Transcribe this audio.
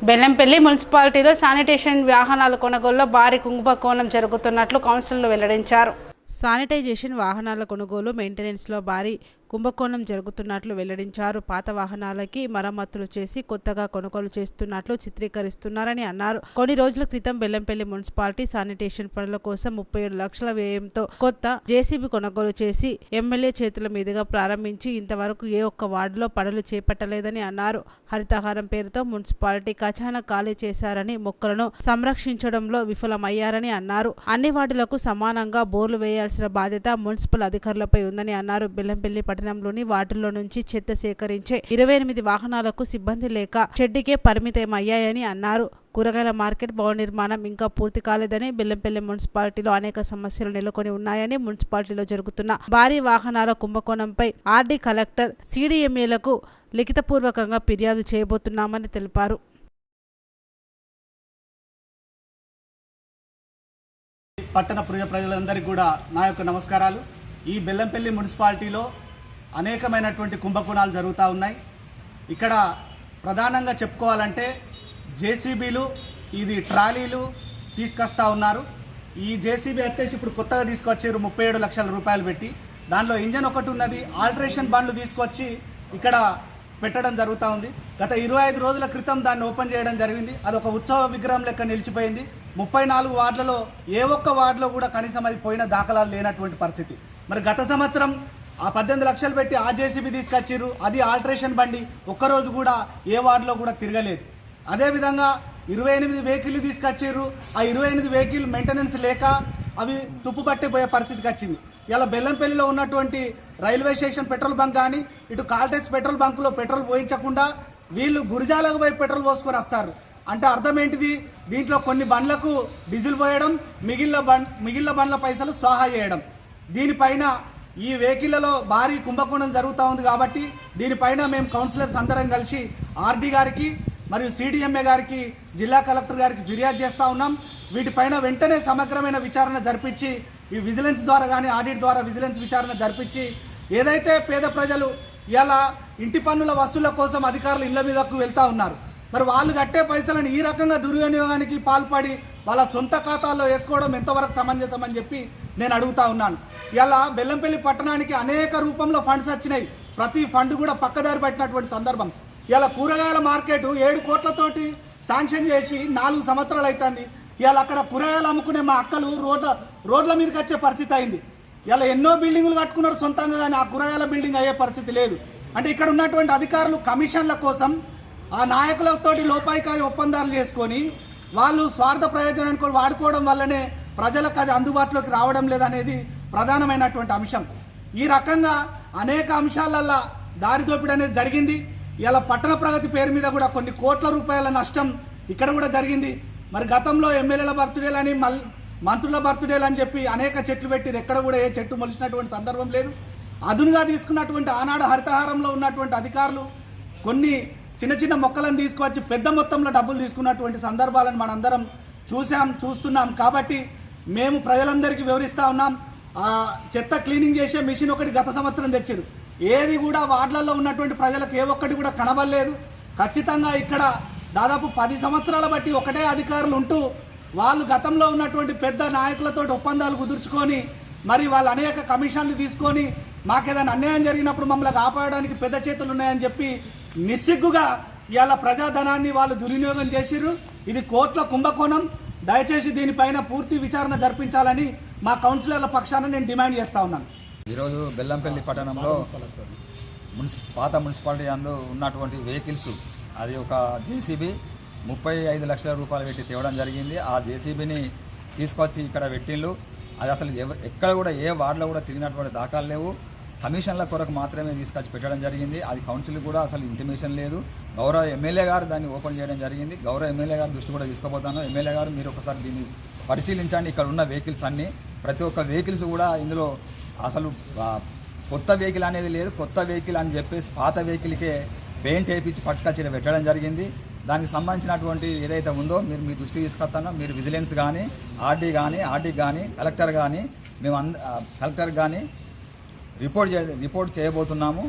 బెల్లంపల్లి మున్సిపాలిటీలో శానిటేషన్ వాహనాల కొనుగోలులో భారీ కుంభకోణం జరుగుతున్నట్లు కౌన్సిలర్లు వెల్లడించారు. శానిటైజేషన్ వాహనాల కొనుగోలు మెయింటెనెన్స్లో భారీ కుంభకోణం జరుగుతున్నట్లు వెల్లడించారు. పాత వాహనాలకి మరమ్మతులు చేసి కొత్తగా కొనుగోలు చేస్తున్నట్లు చిత్రీకరిస్తున్నారని అన్నారు. కొన్ని రోజుల క్రితం బెల్లంపల్లి మున్సిపాలిటీ శానిటేషన్ పనుల కోసం 37 లక్షల వ్యయంతో కొత్త జేసీబీ కొనుగోలు చేసి ఎమ్మెల్యే చేతుల మీదుగా ప్రారంభించి ఇంతవరకు ఏ ఒక్క వార్డులో పనులు చేపట్టలేదని అన్నారు. హరితహారం పేరుతో మున్సిపాలిటీ ఖజానా ఖాళీ చేశారని, మొక్కలను సంరక్షించడంలో విఫలమయ్యారని అన్నారు. అన్ని వార్డులకు సమానంగా బోర్లు వేయాల్సిన బాధ్యత మున్సిపల్ అధికారులపై ఉందని అన్నారు. బెల్లంపల్లి పట్టణంలోని వార్డుల్లో నుంచి చెత్త సేకరించే 28 వాహనాలకు సిబ్బంది లేక షెడ్డుకే పరిమితమయ్యాయని అన్నారు. కూరగాయల మార్కెట్ భవన నిర్మాణం ఇంకా పూర్తి కాలేదని, బెల్లంపల్లి మున్సిపాలిటీలో అనేక సమస్యలు నెలకొని ఉన్నాయని, మున్సిపాలిటీలో జరుగుతున్న భారీ వాహనాల కుంభకోణంపై ఆర్డీ కలెక్టర్, సీడీఎంఏలకు లిఖితపూర్వకంగా ఫిర్యాదు చేయబోతున్నామని తెలిపారు. పట్టణ ప్రజలందరికీ కూడా నా యొక్క నమస్కారాలు. ఈ బెల్లంపల్లి మున్సిపాలిటీలో అనేకమైనటువంటి కుంభకోణాలు జరుగుతూ ఉన్నాయి. ఇక్కడ ప్రధానంగా చెప్పుకోవాలంటే జేసీబీలు, ఇది ట్రాలీలు తీసుకొస్తా ఉన్నారు. ఈ జేసీబీ వచ్చేసి ఇప్పుడు కొత్తగా తీసుకొచ్చారు 37 లక్షల రూపాయలు పెట్టి. దానిలో ఇంజన్ ఒకటి ఉన్నది, ఆల్టరేషన్ బండ్లు తీసుకొచ్చి ఇక్కడ పెట్టడం జరుగుతూ ఉంది. గత 25 రోజుల క్రితం దాన్ని ఓపెన్ చేయడం జరిగింది. అది ఒక ఉత్సవ విగ్రహం లెక్క నిలిచిపోయింది. 34 వార్డులలో ఏ ఒక్క వార్డులో కూడా కనీసం అది పోయిన దాఖలాలు లేనటువంటి పరిస్థితి. మరి గత సంవత్సరం ఆ 18 లక్షలు పెట్టి ఆ జేసీబీ తీసుకొచ్చారు. అది ఆల్టరేషన్ బండి ఒక్కరోజు కూడా ఏ వార్డులో కూడా తిరగలేదు. అదేవిధంగా 28 వెహికల్ తీసుకొచ్చారు. ఆ 28 వెహికల్ మెయింటెనెన్స్ లేక అవి తుప్పు పట్టిపోయే పరిస్థితికి వచ్చింది. ఇలా బెల్లంపల్లిలో ఉన్నటువంటి రైల్వే స్టేషన్ పెట్రోల్ బంక్ కానీ, ఇటు కాల్టెక్స్ పెట్రోల్ బంకులో పెట్రోల్ పోయించకుండా వీళ్ళు గురిజాలకు పోయి పెట్రోల్ పోసుకొని వస్తారు. అంటే అర్థం ఏంటిది? దీంట్లో కొన్ని బండ్లకు డీజిల్ పోయడం, మిగిలిన బండ్ల పైసలు స్వాహా చేయడం. దీనిపైన ఈ వెహికల్లలో భారీ కుంభకోణం జరుగుతూ ఉంది. కాబట్టి దీనిపైన మేము కౌన్సిలర్స్ అందరం కలిసి ఆర్డీ గారికి మరియు సీడీఎంఏ గారికి, జిల్లా కలెక్టర్ గారికి ఫిర్యాదు చేస్తూ ఉన్నాం. వీటిపైన వెంటనే సమగ్రమైన విచారణ జరిపించి, ఈ విజిలెన్స్ ద్వారా కానీ ఆడిట్ ద్వారా విజిలెన్స్ విచారణ జరిపించి, ఏదైతే పేద ప్రజలు ఇలా ఇంటి పన్నుల వసూళ్ల కోసం అధికారులు ఇళ్ల మీదకు వెళ్తూ ఉన్నారు, మరి వాళ్ళు కట్టే పైసలను ఈ రకంగా దుర్వినియోగానికి పాల్పడి వాళ్ళ సొంత ఖాతాల్లో వేసుకోవడం ఎంతవరకు సమంజసమని చెప్పి నేను అడుగుతా ఉన్నాను. ఇలా బెల్లంపల్లి పట్టణానికి అనేక రూపంలో ఫండ్స్ వచ్చినాయి. ప్రతి ఫండ్ కూడా పక్కదారి పట్టినటువంటి సందర్భం. ఇలా కూరగాయల మార్కెట్ 7 కోట్లతోటి శాంక్షన్ చేసి 4 సంవత్సరాలు అవుతుంది. ఇలా అక్కడ కూరగాయలు అమ్ముకునే మా అక్కలు రోడ్ల మీదకి వచ్చే పరిస్థితి అయింది. ఇలా ఎన్నో బిల్డింగులు కట్టుకున్నారు సొంతంగా, కానీ ఆ కూరగాయల బిల్డింగ్ అయ్యే పరిస్థితి లేదు. అంటే ఇక్కడ ఉన్నటువంటి అధికారులు కమిషన్ల కోసం ఆ నాయకులతోటి లోపాయికారి ఒప్పందాలు చేసుకొని వాళ్ళు స్వార్థ ప్రయోజనానికి వాడుకోవడం వల్లనే ప్రజలకు అది అందుబాటులోకి రావడం లేదనేది ప్రధానమైనటువంటి అంశం. ఈ రకంగా అనేక అంశాలల్లో దారి దోపిడీ అనేది జరిగింది. ఇలా పట్టణ ప్రగతి పేరు మీద కూడా కొన్ని కోట్ల రూపాయల నష్టం ఇక్కడ కూడా జరిగింది. మరి గతంలో ఎమ్మెల్యేల బర్త్డేలని, మంత్రుల బర్త్డేలు అని చెప్పి అనేక చెట్లు పెట్టి ఎక్కడ కూడా ఏ చెట్టు మొలిచినటువంటి సందర్భం లేదు. అదునుగా తీసుకున్నటువంటి ఆనాడు హరితహారంలో ఉన్నటువంటి అధికారులు కొన్ని చిన్న చిన్న మొక్కలను తీసుకువచ్చి పెద్ద మొత్తంలో డబ్బులు తీసుకున్నటువంటి సందర్భాలను మనందరం చూస్తున్నాం. కాబట్టి మేము ప్రజలందరికీ వివరిస్తూ ఉన్నాం. ఆ చెత్త క్లీనింగ్ చేసే మిషన్ ఒకటి గత సంవత్సరం తెచ్చారు. ఏది కూడా వార్డులలో ఉన్నటువంటి ప్రజలకు ఏ ఒక్కటి కూడా కనబడలేదు. ఖచ్చితంగా ఇక్కడ దాదాపు 10 సంవత్సరాల బట్టి ఒకటే అధికారులు ఉంటూ వాళ్ళు గతంలో ఉన్నటువంటి పెద్ద నాయకులతో ఒప్పందాలు కుదుర్చుకొని మరి వాళ్ళు అనేక కమిషన్లు తీసుకొని మాకేదైనా అన్యాయం జరిగినప్పుడు మమ్మల్ని కాపాడడానికి పెద్ద చేతులు ఉన్నాయని చెప్పి నిస్సిగ్గుగా ఇవాళ ప్రజాధనాన్ని వాళ్ళు దుర్వినియోగం చేసిర్రు. ఇది కోట్ల కుంభకోణం. దయచేసి దీనిపైన పూర్తి విచారణ జరిపించాలని మా కౌన్సిలర్ల పక్షాన నేను డిమాండ్ చేస్తా ఉన్నాను. ఈరోజు బెల్లంపల్లి పట్టణంలో పాత మున్సిపాలిటీ అందు ఉన్నటువంటి వెహికల్స్, అది ఒక జేసీబీ 35 లక్షల రూపాయలు పెట్టి తేవడం జరిగింది. ఆ జేసీబీని తీసుకొచ్చి ఇక్కడ పెట్టిళ్ళు. అది అసలు ఎక్కడ కూడా ఏ వార్డులో కూడా తిరిగినటువంటి దాఖలు లేవు. కమిషన్ల కొరకు మాత్రమే తీసుకొచ్చి పెట్టడం జరిగింది. అది కౌన్సిల్ కూడా అసలు ఇంటిమేషన్ లేదు. గౌరవ ఎమ్మెల్యే గారు దాన్ని ఓపెన్ చేయడం జరిగింది. గౌరవ ఎమ్మెల్యే గారు దృష్టి కూడా తీసుకోబోతాను. ఎమ్మెల్యే గారు మీరు ఒకసారి దీన్ని పరిశీలించండి. ఇక్కడ ఉన్న వెహికల్స్ అన్నీ, ప్రతి ఒక్క వెహికల్స్ కూడా ఇందులో అసలు కొత్త వెహికల్ అనేది లేదు. కొత్త వెహికల్ అని చెప్పేసి పాత వెహికల్కే పెయింట్ వేయించి పట్టుకొచ్చి పెట్టడం జరిగింది. దానికి సంబంధించినటువంటి ఏదైతే ఉందో మీరు మీ దృష్టికి తీసుకొస్తానో మీరు విజిలెన్స్ కానీ ఆర్డీ కానీ కలెక్టర్ కానీ మేము కలెక్టర్ కానీ రిపోర్ట్ చేయబోతున్నాము.